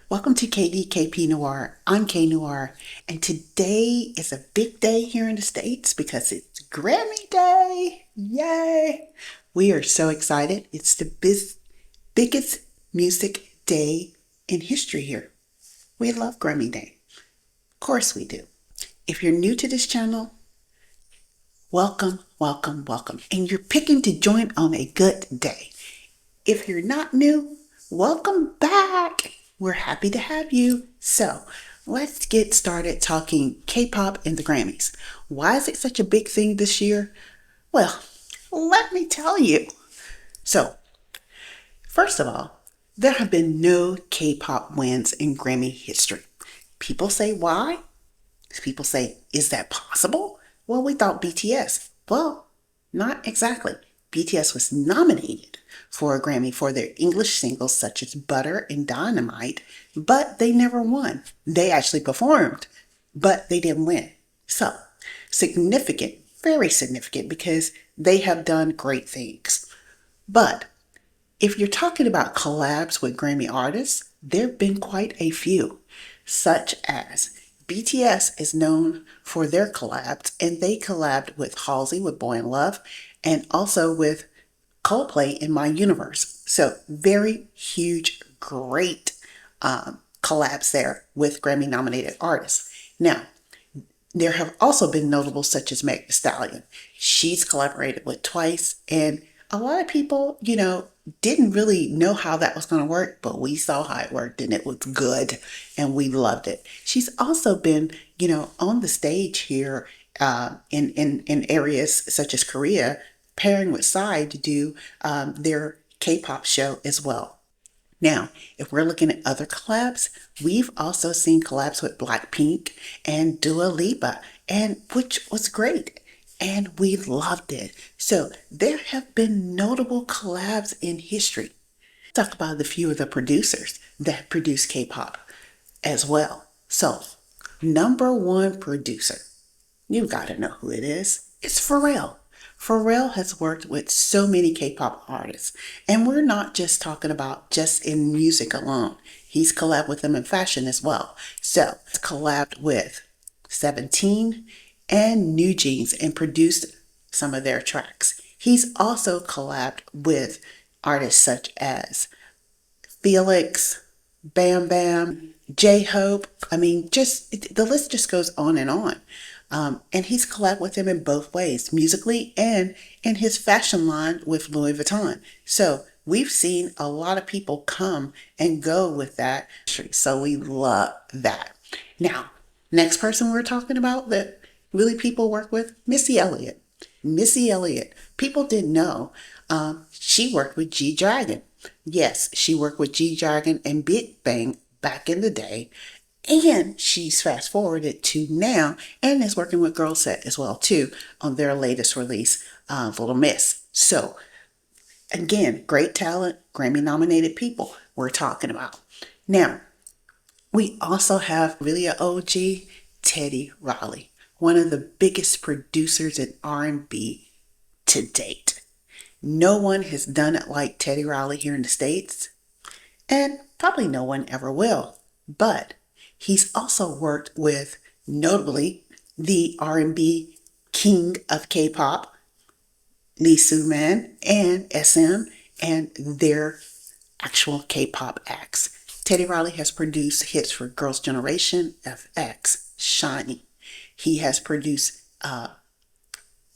Welcome to KDKP Noire. I'm K Noire, and today is a big day here in the States because it's Grammy Day. Yay! We are so excited. It's the biggest music day in history here. We love Grammy Day. Of course we do. If you're new to this channel, welcome, welcome, welcome. And you're picking to join on a good day. If you're not new, welcome back. We're happy to have you. So let's get started talking K-pop and the Grammys. Why is it such a big thing this year? Well, let me tell you. So, first of all, there have been no K-pop wins in Grammy history. People say why? People say, is that possible? Well, we thought BTS. Well, not exactly. BTS was nominated for a Grammy for their English singles such as Butter and Dynamite, but they never won. They actually performed, but they didn't win. So, significant, very significant, because they have done great things. But if you're talking about collabs with Grammy artists, there have been quite a few, such as BTS is known for their collabs, and they collabed with Halsey with Boy in Love, and also with Coldplay in My Universe. So very huge, great collabs there with Grammy nominated artists. Now, there have also been notables such as Meg Thee Stallion. She's collaborated with Twice, and a lot of people, didn't really know how that was going to work, but we saw how it worked and it was good and we loved it. She's also been, on the stage here in areas such as Korea, pairing with Psy to do their K-pop show as well. Now, if we're looking at other collabs, we've also seen collabs with Blackpink and Dua Lipa, and which was great. And we loved it. So there have been notable collabs in history. Talk about a few of the producers that produce K-pop as well. So, number one producer, you gotta know who it is. It's Pharrell. Pharrell has worked with so many K-pop artists, and we're not just talking about just in music alone. He's collabed with them in fashion as well. So, he's collabed with 17 and New Jeans and produced some of their tracks. He's also collabed with artists such as Felix, Bam Bam, J-Hope. I mean, the list just goes on and on. And he's collabed with them in both ways, musically and in his fashion line with Louis Vuitton. So we've seen a lot of people come and go with that. So we love that. Now, next person we're talking about that really people work with, Missy Elliott. Missy Elliott, people didn't know she worked with G-Dragon. Yes, she worked with G-Dragon and Big Bang back in the day. And she's fast forwarded to now and is working with Girl Set as well too on their latest release, Little Miss. So again, great talent, Grammy nominated people we're talking about. Now, we also have really an OG, Teddy Riley, one of the biggest producers in R&B to date. No one has done it like Teddy Riley here in the States, and probably no one ever will. But he's also worked with, notably, the R&B king of K-pop, Lee Soo-man and SM, and their actual K-pop acts. Teddy Riley has produced hits for Girls' Generation, FX, Shiny. He has produced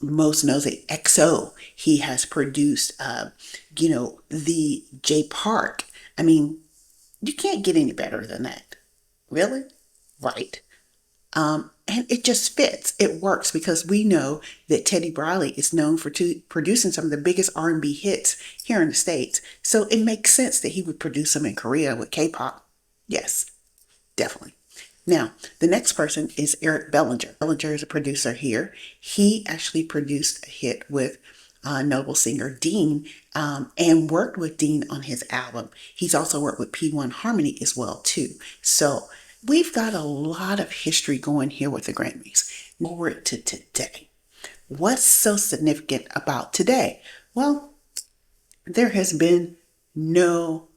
most knows it, XO. He has produced, the J Park. I mean, you can't get any better than that. Really? Right. And it just fits. It works because we know that Teddy Riley is known for producing some of the biggest R&B hits here in the States. So it makes sense that he would produce them in Korea with K-pop. Yes, definitely. Now, the next person is Eric Bellinger. Bellinger is a producer here. He actually produced a hit with notable singer Dean and worked with Dean on his album. He's also worked with P1 Harmony as well too. So we've got a lot of history going here with the Grammys. Forward to today. What's so significant about today? Well, there has been no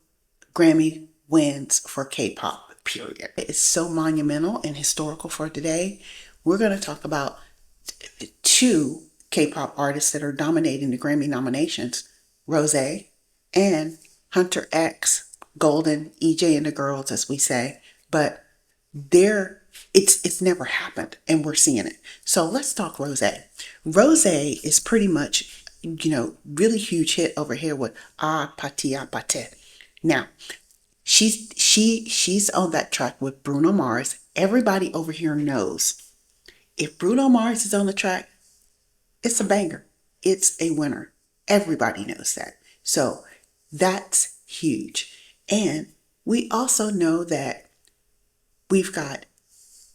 Grammy wins for K-pop, period. It's so monumental and historical for today. We're going to talk about two K-pop artists that are dominating the Grammy nominations, Rose and Hunter X, Golden, EJ and the girls, as we say. But it's never happened, and we're seeing it. So let's talk Rose. Rose is pretty much, really huge hit over here with Ah Patia Pate. Now, she's on that track with Bruno Mars. Everybody over here knows if Bruno Mars is on the track, it's a banger. It's a winner. Everybody knows that. So that's huge. And we also know that we've got,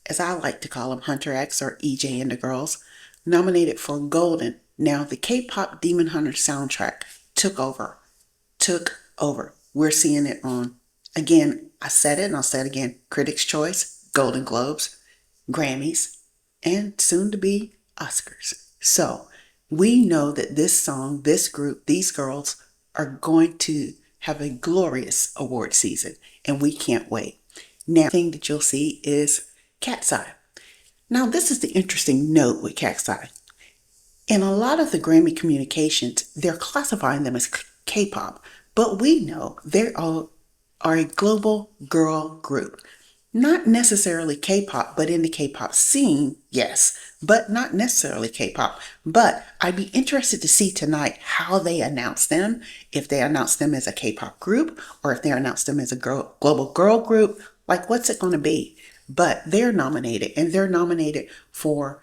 as I like to call them, Hunter X or EJ and the girls, nominated for Golden. Now, the K-pop Demon Hunter soundtrack took over. We're seeing it on, again, I said it and I'll say it again, Critics' Choice, Golden Globes, Grammys, and soon to be Oscars. So we know that this song, this group, these girls are going to have a glorious award season, and we can't wait. Now, the thing that you'll see is Cat's Eye. Now, this is the interesting note with Cat's Eye. In a lot of the Grammy communications, they're classifying them as K-pop, but we know they are a global girl group. Not necessarily K-pop, but in the K-pop scene, yes, but not necessarily K-pop. But I'd be interested to see tonight how they announce them, if they announce them as a K-pop group, or if they announce them as a global girl group, like what's it going to be? But they're nominated, and they're nominated for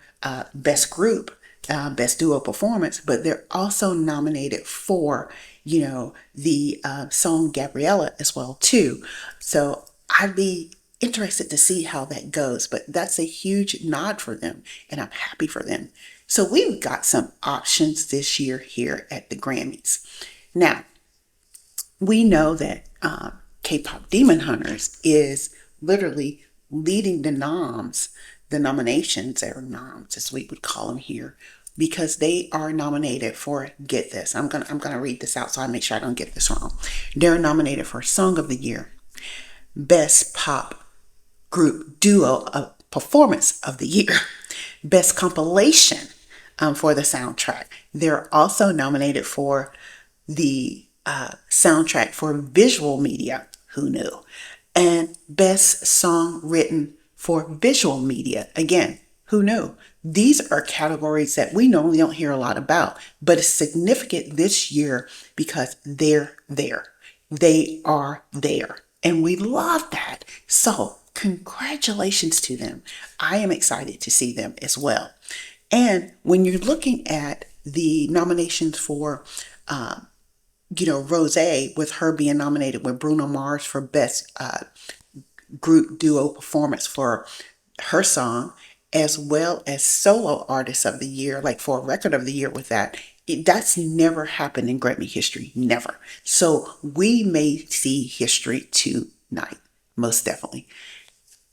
Best Group, Best Duo Performance, but they're also nominated for, the song Gabriella as well, too. So I'd be interested to see how that goes, but that's a huge nod for them, and I'm happy for them. So we've got some options this year here at the Grammys. Now, we know that K-pop Demon Hunters is literally leading the nominations, or noms as we would call them here, because they are nominated for, get this, I'm gonna read this out so I make sure I don't get this wrong. They're nominated for Song of the Year, Best Pop Group Duo Performance of the Year, Best Compilation for the soundtrack. They're also nominated for the soundtrack for visual media, who knew, and Best Song Written for Visual Media, again, who knew. These are categories that we normally don't hear a lot about, but it's significant this year because they're there. They are there, and we love that. So congratulations to them. I am excited to see them as well. And when you're looking at the nominations for, Rose, with her being nominated with Bruno Mars for Best Group Duo Performance for her song, as well as Solo Artist of the Year, like for Record of the Year with that, that's never happened in Grammy history, never. So we may see history tonight, most definitely.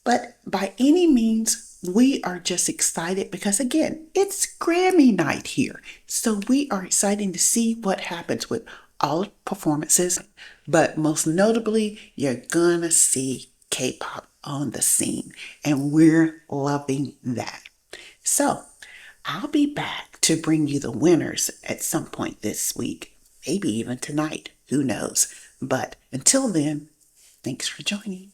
But by any means, we are just excited because, again, it's Grammy night here. So we are excited to see what happens with all performances. But most notably, you're gonna see K-pop on the scene, and we're loving that. So I'll be back to bring you the winners at some point this week, maybe even tonight, who knows. But until then, thanks for joining.